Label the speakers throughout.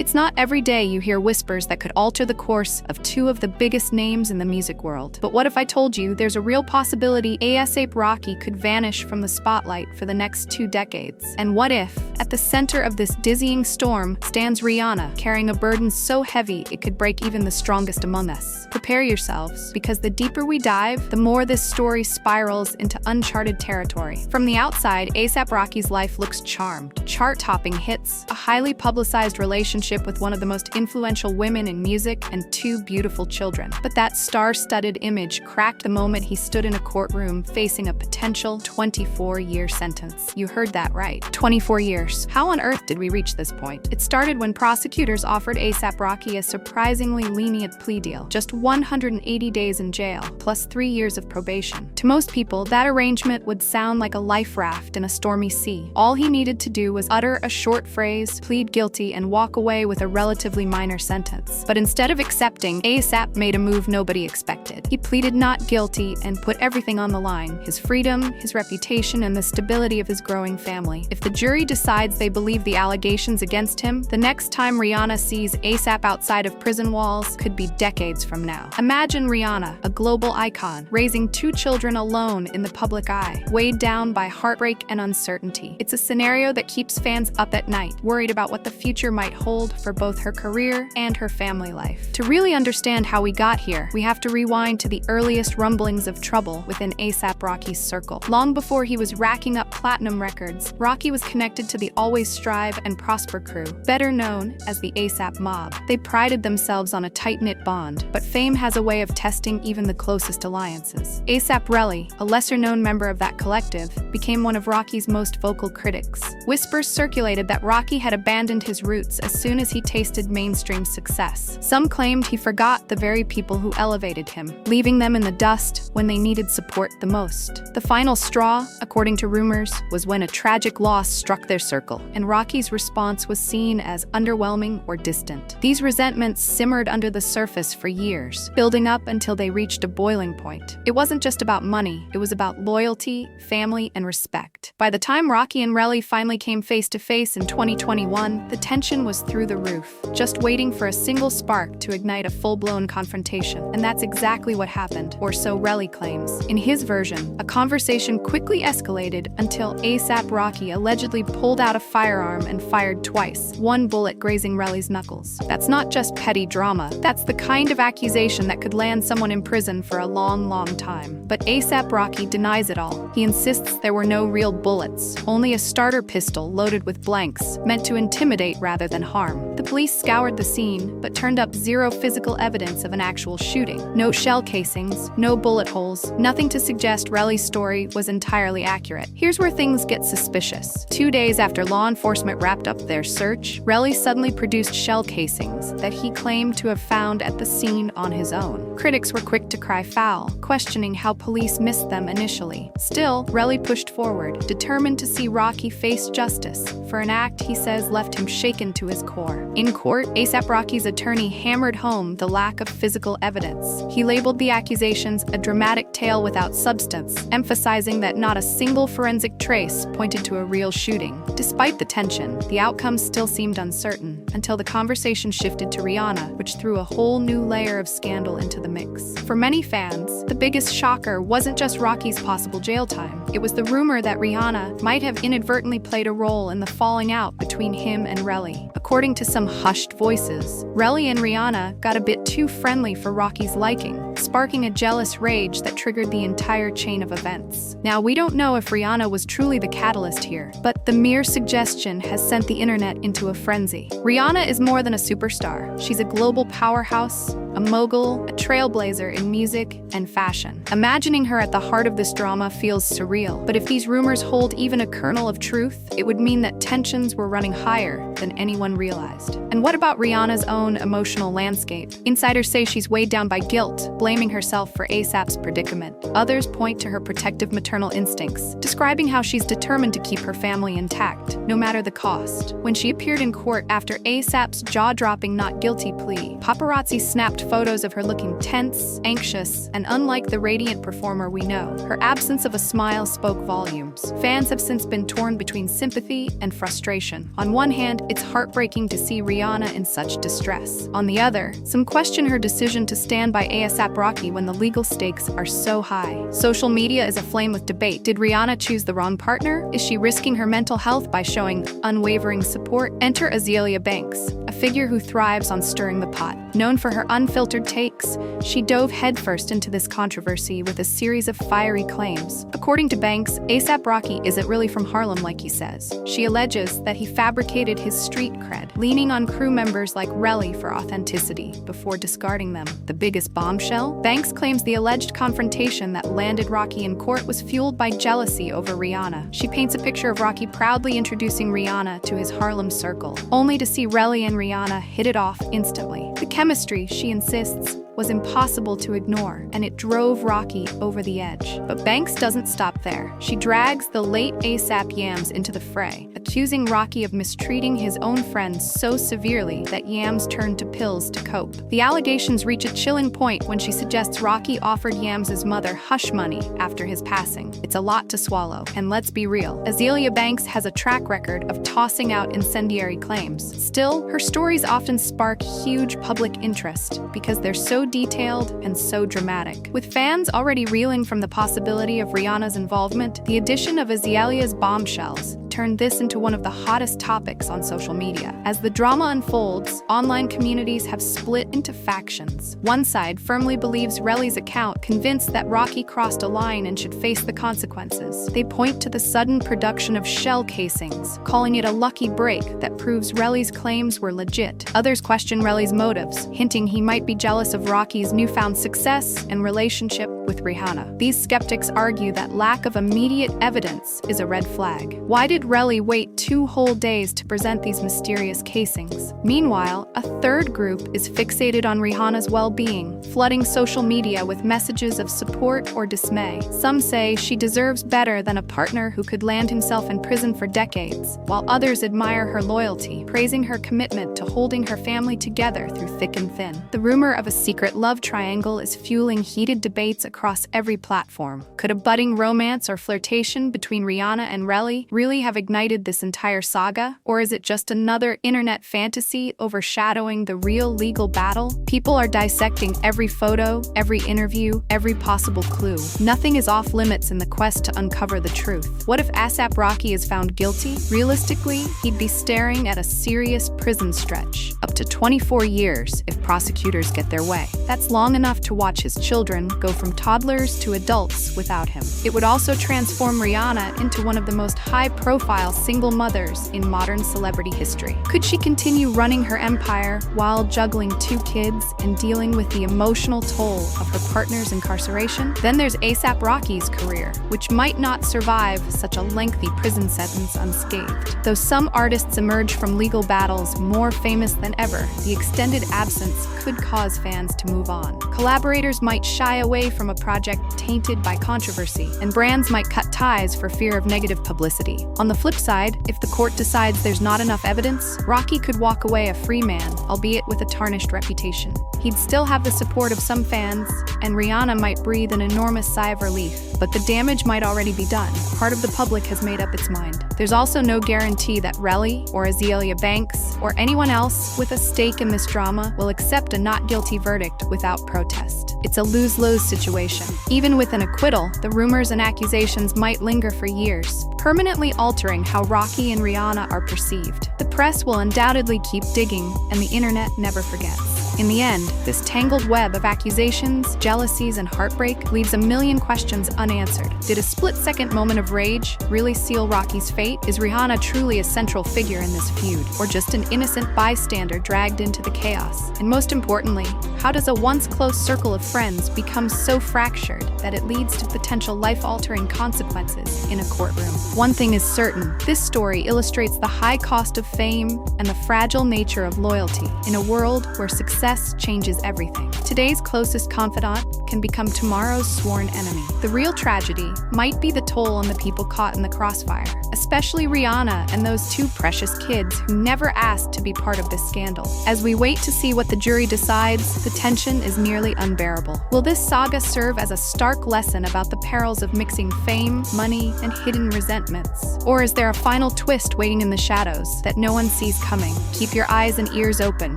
Speaker 1: It's not every day you hear whispers that could alter the course of two of the biggest names in the music world. But what if I told you there's a real possibility A$AP Rocky could vanish from the spotlight for the next 2 decades? And what if, at the center of this dizzying storm, stands Rihanna, carrying a burden so heavy it could break even the strongest among us? Prepare yourselves, because the deeper we dive, the more this story spirals into uncharted territory. From the outside, A$AP Rocky's life looks charmed. Chart-topping hits, a highly publicized relationship with one of the most influential women in music, and 2 beautiful children. But that star-studded image cracked the moment he stood in a courtroom facing a potential 24-year sentence. You heard that right. 24 years. How on earth did we reach this point? It started when prosecutors offered A$AP Rocky a surprisingly lenient plea deal. Just 180 days in jail, plus 3 years of probation. To most people, that arrangement would sound like a life raft in a stormy sea. All he needed to do was utter a short phrase, plead guilty, and walk away with a relatively minor sentence. But instead of accepting, A$AP made a move nobody expected. He pleaded not guilty and put everything on the line: his freedom, his reputation, and the stability of his growing family. If the jury decides they believe the allegations against him, the next time Rihanna sees A$AP outside of prison walls could be decades from now. Imagine Rihanna, a global icon, raising 2 children alone in the public eye, weighed down by heartbreak and uncertainty. It's a scenario that keeps fans up at night, worried about what the future might hold for both her career and her family life. To really understand how we got here, we have to rewind to the earliest rumblings of trouble within A$AP Rocky's circle. Long before he was racking up platinum records, Rocky was connected to the Always Strive and Prosper crew, better known as the A$AP Mob. They prided themselves on a tight-knit bond, but fame has a way of testing even the closest alliances. A$AP Relly, a lesser-known member of that collective, became one of Rocky's most vocal critics. Whispers circulated that Rocky had abandoned his roots as soon as he tasted mainstream success. Some claimed he forgot the very people who elevated him, leaving them in the dust when they needed support the most. The final straw, according to rumors, was when a tragic loss struck their circle, and Rocky's response was seen as underwhelming or distant. These resentments simmered under the surface for years, building up until they reached a boiling point. It wasn't just about money, it was about loyalty, family, and respect. By the time Rocky and Relly finally came face to face in 2021, the tension was through the roof, just waiting for a single spark to ignite a full-blown confrontation. And that's exactly what happened, or so Relly claims. In his version, a conversation quickly escalated until A$AP Rocky allegedly pulled out a firearm and fired twice, 1 bullet grazing Relly's knuckles. That's not just petty drama, that's the kind of accusation that could land someone in prison for a long, long time. But A$AP Rocky denies it all. He insists there were no real bullets, only a starter pistol loaded with blanks, meant to intimidate rather than harm. The police scoured the scene, but turned up 0 physical evidence of an actual shooting. No shell casings, no bullet holes, nothing to suggest Relly's story was entirely accurate. Here's where things get suspicious. 2 days after law enforcement wrapped up their search, Relly suddenly produced shell casings that he claimed to have found at the scene on his own. Critics were quick to cry foul, questioning how police missed them initially. Still, Relly pushed forward, determined to see Rocky face justice for an act he says left him shaken to his core. In court, A$AP Rocky's attorney hammered home the lack of physical evidence. He labeled the accusations a dramatic tale without substance, emphasizing that not a single forensic trace pointed to a real shooting. Despite the tension, the outcome still seemed uncertain, until the conversation shifted to Rihanna, which threw a whole new layer of scandal into the mix. For many fans, the biggest shocker wasn't just Rocky's possible jail time. It was the rumor that Rihanna might have inadvertently played a role in the falling out between him and Relly. According to some hushed voices, Relly and Rihanna got a bit too friendly for Rocky's liking, sparking a jealous rage that triggered the entire chain of events. Now, we don't know if Rihanna was truly the catalyst here, but the mere suggestion has sent the internet into a frenzy. Rihanna is more than a superstar. She's a global powerhouse, a mogul, a trailblazer in music and fashion. Imagining her at the heart of this drama feels surreal, but if these rumors hold even a kernel of truth, it would mean that tensions were running higher than anyone realized. And what about Rihanna's own emotional landscape? Insiders say she's weighed down by guilt, blaming herself for A$AP's predicament. Others point to her protective maternal instincts, describing how she's determined to keep her family intact, no matter the cost. When she appeared in court after A$AP's jaw-dropping not guilty plea, paparazzi snapped photos of her looking tense, anxious, and unlike the radiant performer we know. Her absence of a smile spoke volumes. Fans have since been torn between sympathy and frustration. On one hand, it's heartbreaking to see Rihanna in such distress. On the other, some question her decision to stand by A$AP Rocky when the legal stakes are so high. Social media is aflame with debate. Did Rihanna choose the wrong partner? Is she risking her mental health by showing unwavering support? Enter Azealia Banks, a figure who thrives on stirring the pot. Known for her unfiltered takes, she dove headfirst into this controversy with a series of fiery claims. According to Banks, A$AP Rocky isn't really from Harlem like he says. She alleges that he fabricated his street cred, leaning on crew members like Relly for authenticity before discarding them. The biggest bombshell? Banks claims the alleged confrontation that landed Rocky in court was fueled by jealousy over Rihanna. She paints a picture of Rocky proudly introducing Rihanna to his Harlem circle, only to see Relly and Rihanna hit it off instantly. The chemistry, she insists, was impossible to ignore, and it drove Rocky over the edge. But Banks doesn't stop there. She drags the late A$AP Yams into the fray, accusing Rocky of mistreating his own friends so severely that Yams turned to pills to cope. The allegations reach a chilling point when she suggests Rocky offered Yams' mother hush money after his passing. It's a lot to swallow, and let's be real, Azealia Banks has a track record of tossing out incendiary claims. Still, her stories often spark huge public interest because they're so detailed and so dramatic. With fans already reeling from the possibility of Rihanna's involvement, the addition of Azealia's bombshells turned this into one of the hottest topics on social media. As the drama unfolds, online communities have split into factions. One side firmly believes Relly's account, convinced that Rocky crossed a line and should face the consequences. They point to the sudden production of shell casings, calling it a lucky break that proves Relly's claims were legit. Others question Relly's motives, hinting he might be jealous of Rocky's newfound success and relationship with Rihanna. These skeptics argue that lack of immediate evidence is a red flag. Why did Relly wait 2 whole days to present these mysterious casings? Meanwhile, a third group is fixated on Rihanna's well-being, flooding social media with messages of support or dismay. Some say she deserves better than a partner who could land himself in prison for decades, while others admire her loyalty, praising her commitment to holding her family together through thick and thin. The rumor of a secret love triangle is fueling heated debates across every platform. Could a budding romance or flirtation between Rihanna and Relly really have ignited this entire saga? Or is it just another internet fantasy overshadowing the real legal battle? People are dissecting every photo, every interview, every possible clue. Nothing is off limits in the quest to uncover the truth. What if A$AP Rocky is found guilty? Realistically, he'd be staring at a serious prison stretch, up to 24 years if prosecutors get their way. That's long enough to watch his children go from toddlers to adults without him. It would also transform Rihanna into one of the most high-profile single mothers in modern celebrity history. Could she continue running her empire while juggling 2 kids and dealing with the emotional toll of her partner's incarceration? Then there's A$AP Rocky's career, which might not survive such a lengthy prison sentence unscathed. Though some artists emerge from legal battles more famous than ever, the extended absence could cause fans to move on. Collaborators might shy away from a project tainted by controversy, and brands might cut ties for fear of negative publicity. On the flip side, if the court decides there's not enough evidence, Rocky could walk away a free man, albeit with a tarnished reputation. He'd still have the support of some fans, and Rihanna might breathe an enormous sigh of relief. But the damage might already be done. Part of the public has made up its mind. There's also no guarantee that Relly or Azealia Banks or anyone else with a stake in this drama will accept a not guilty verdict without protest. It's a lose-lose situation. Even with an acquittal, the rumors and accusations might linger for years, permanently altering how Rocky and Rihanna are perceived. The press will undoubtedly keep digging, and the internet never forgets. In the end, this tangled web of accusations, jealousies, and heartbreak leaves a million questions unanswered. Did a split-second moment of rage really seal Rocky's fate? Is Rihanna truly a central figure in this feud, or just an innocent bystander dragged into the chaos? And most importantly, how does a once close circle of friends become so fractured that it leads to potential life-altering consequences in a courtroom? One thing is certain, this story illustrates the high cost of fame and the fragile nature of loyalty in a world where success success changes everything. Today's closest confidant can become tomorrow's sworn enemy. The real tragedy might be the toll on the people caught in the crossfire, especially Rihanna and those two precious kids who never asked to be part of this scandal. As we wait to see what the jury decides, the tension is nearly unbearable. Will this saga serve as a stark lesson about the perils of mixing fame, money, and hidden resentments? Or is there a final twist waiting in the shadows that no one sees coming? Keep your eyes and ears open,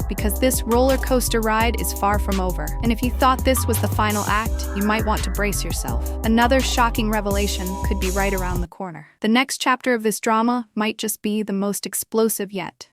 Speaker 1: because this roller coaster ride is far from over. And if you thought this was the final act, you might want to brace yourself. Another shocking revelation could be right around the corner. The next chapter of this drama might just be the most explosive yet.